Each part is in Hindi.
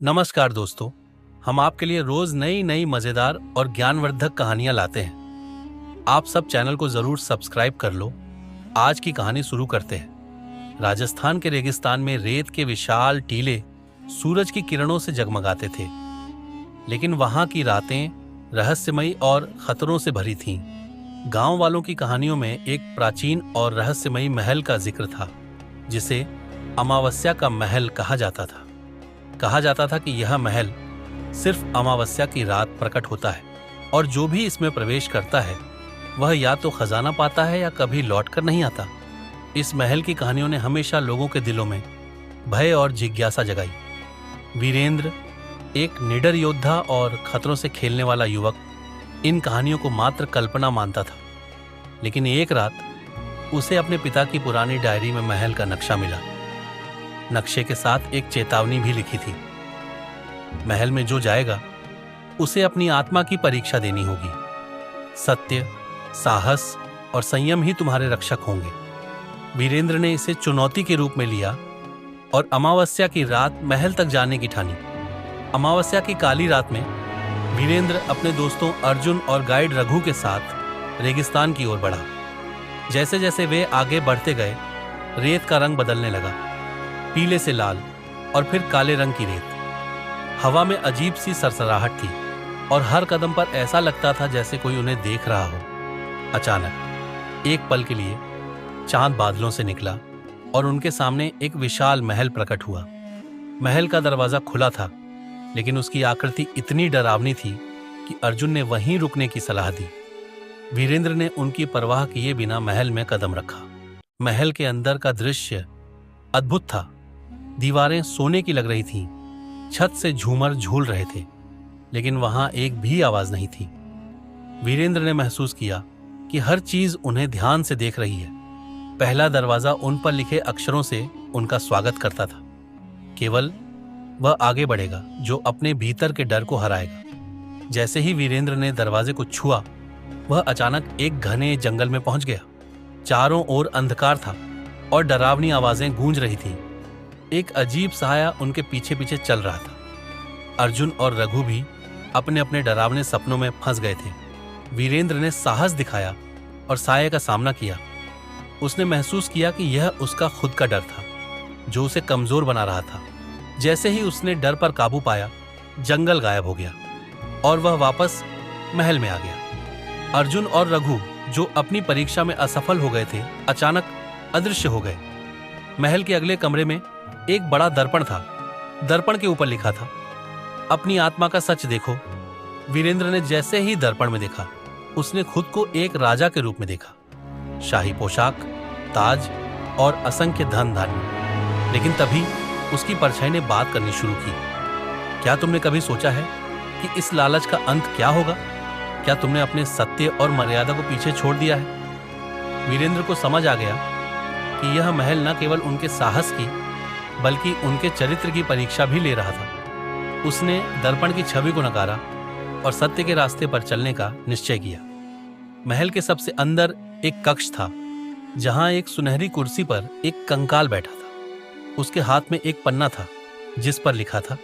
नमस्कार दोस्तों, हम आपके लिए रोज नई नई मजेदार और ज्ञानवर्धक कहानियां लाते हैं। आप सब चैनल को जरूर सब्सक्राइब कर लो। आज की कहानी शुरू करते हैं। राजस्थान के रेगिस्तान में रेत के विशाल टीले सूरज की किरणों से जगमगाते थे, लेकिन वहां की रातें रहस्यमयी और खतरों से भरी थीं। गांव वालों की कहानियों में एक प्राचीन और रहस्यमयी महल का जिक्र था, जिसे अमावस्या का महल कहा जाता था। कहा जाता था कि यह महल सिर्फ अमावस्या की रात प्रकट होता है और जो भी इसमें प्रवेश करता है वह या तो खजाना पाता है या कभी लौटकर नहीं आता। इस महल की कहानियों ने हमेशा लोगों के दिलों में भय और जिज्ञासा जगाई। वीरेंद्र, एक निडर योद्धा और खतरों से खेलने वाला युवक, इन कहानियों को मात्र कल्पना मानता था। लेकिन एक रात उसे अपने पिता की पुरानी डायरी में महल का नक्शा मिला। नक्शे के साथ एक चेतावनी भी लिखी थी। महल में जो जाएगा उसे अपनी आत्मा की परीक्षा देनी होगी। सत्य, साहस और संयम ही तुम्हारे रक्षक होंगे। वीरेंद्र ने इसे चुनौती के रूप में लिया और अमावस्या की रात महल तक जाने की ठानी। अमावस्या की काली रात में वीरेंद्र अपने दोस्तों अर्जुन और गाइड रघु के साथ रेगिस्तान की ओर बढ़ा। जैसे जैसे वे आगे बढ़ते गए, रेत का रंग बदलने लगा, पीले से लाल और फिर काले रंग की रेत। हवा में अजीब सी सरसराहट थी और हर कदम पर ऐसा लगता था जैसे कोई उन्हें देख रहा हो। अचानक एक पल के लिए चांद बादलों से निकला और उनके सामने एक विशाल महल प्रकट हुआ। महल का दरवाजा खुला था, लेकिन उसकी आकृति इतनी डरावनी थी कि अर्जुन ने वहीं रुकने की सलाह दी। वीरेंद्र ने उनकी परवाह किए बिना महल में कदम रखा। महल के अंदर का दृश्य अद्भुत था। दीवारें सोने की लग रही थीं, छत से झूमर झूल रहे थे, लेकिन वहां एक भी आवाज नहीं थी। वीरेंद्र ने महसूस किया कि हर चीज उन्हें ध्यान से देख रही है। पहला दरवाजा उन पर लिखे अक्षरों से उनका स्वागत करता था। केवल वह आगे बढ़ेगा जो अपने भीतर के डर को हराएगा। जैसे ही वीरेंद्र ने दरवाजे को छुआ, वह अचानक एक घने जंगल में पहुंच गया। चारों ओर अंधकार था और डरावनी आवाजें गूंज रही थीं। एक अजीब साया उनके पीछे पीछे चल रहा था। अर्जुन और रघु भी अपने अपने डरावने सपनों में फंस गए थे। वीरेंद्र ने साहस दिखाया और साये का सामना किया। उसने महसूस किया कि यह उसका खुद का डर था जो उसे कमजोर बना रहा था। जैसे ही उसने डर पर काबू पाया, जंगल गायब हो गया और वह वापस महल में आ गया। अर्जुन और रघु, जो अपनी परीक्षा में असफल हो गए थे, अचानक अदृश्य हो गए। महल के अगले कमरे में एक बड़ा दर्पण था। दर्पण के ऊपर लिखा था, अपनी आत्मा का सच देखो। वीरेंद्र ने जैसे ही दर्पण में देखा, उसने खुद को एक राजा के रूप में देखा। शाही पोशाक, ताज और असंख्य धन धान्य। लेकिन तभी उसकी परछाई ने बात करनी शुरू की। क्या तुमने कभी सोचा है कि इस लालच का अंत क्या होगा? क्या तुमने अपने सत्य और मर्यादा को पीछे छोड़ दिया है? वीरेंद्र को समझ आ गया कि यह महल न केवल उनके साहस की बल्कि उनके चरित्र की परीक्षा भी ले रहा था। उसने दर्पण की छवि को नकारा और सत्य के रास्ते पर चलने का निश्चय किया। महल के सबसे अंदर एक कक्ष था, जहां एक सुनहरी कुर्सी पर एक कंकाल बैठा था। उसके हाथ में एक पन्ना था जिस पर लिखा था,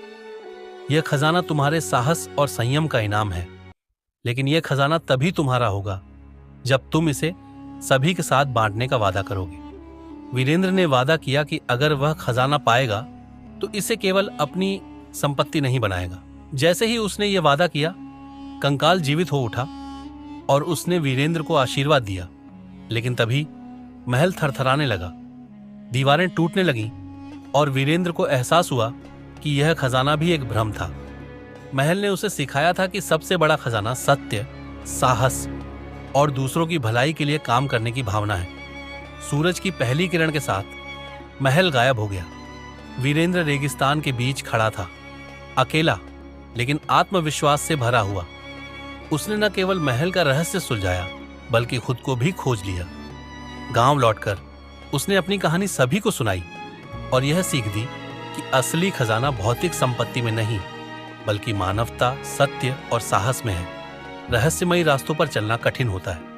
यह खजाना तुम्हारे साहस और संयम का इनाम है, लेकिन यह खजाना तभी तुम्हारा होगा जब तुम इसे सभी के साथ बांटने का वादा करोगे। वीरेंद्र ने वादा किया कि अगर वह खजाना पाएगा तो इसे केवल अपनी संपत्ति नहीं बनाएगा। जैसे ही उसने यह वादा किया, कंकाल जीवित हो उठा और उसने वीरेंद्र को आशीर्वाद दिया। लेकिन तभी महल थरथराने लगा, दीवारें टूटने लगीं और वीरेंद्र को एहसास हुआ कि यह खजाना भी एक भ्रम था। महल ने उसे सिखाया था कि सबसे बड़ा खजाना सत्य, साहस और दूसरों की भलाई के लिए काम करने की भावना है। सूरज की पहली किरण के साथ महल गायब हो गया। वीरेंद्र रेगिस्तान के बीच खड़ा था, अकेला लेकिन आत्मविश्वास से भरा हुआ। उसने न केवल महल का रहस्य सुलझाया बल्कि खुद को भी खोज लिया। गांव लौटकर उसने अपनी कहानी सभी को सुनाई और यह सीख दी कि असली खजाना भौतिक संपत्ति में नहीं बल्कि मानवता, सत्य और साहस में है। रहस्यमयी रास्तों पर चलना कठिन होता है,